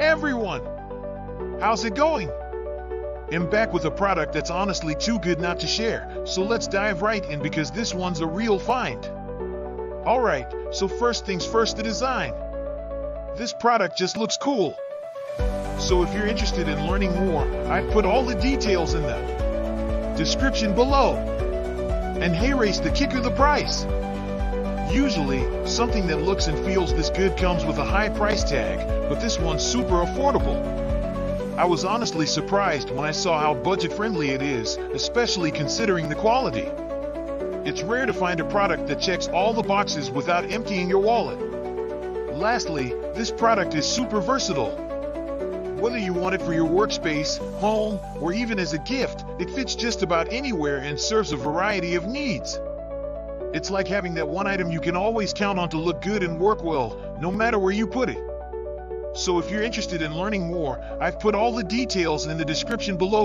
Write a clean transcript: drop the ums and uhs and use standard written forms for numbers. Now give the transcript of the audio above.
everyone! How's it going? I'm back with a product that's honestly too good not to share, so let's dive right in because this one's a real find. Alright, so first things first, the design. This product just looks cool. So if you're interested in learning more, I've put all the details in the description below. And hey, race the kicker, the price. Usually, something that looks and feels this good comes with a high price tag, but this one's super affordable. I was honestly surprised when I saw how budget-friendly it is, especially considering the quality. It's rare to find a product that checks all the boxes without emptying your wallet. Lastly, this product is super versatile. Whether you want it for your workspace, home, or even as a gift, it fits just about anywhere and serves a variety of needs. It's like having that one item you can always count on to look good and work well, no matter where you put it. So if you're interested in learning more, I've put all the details in the description below.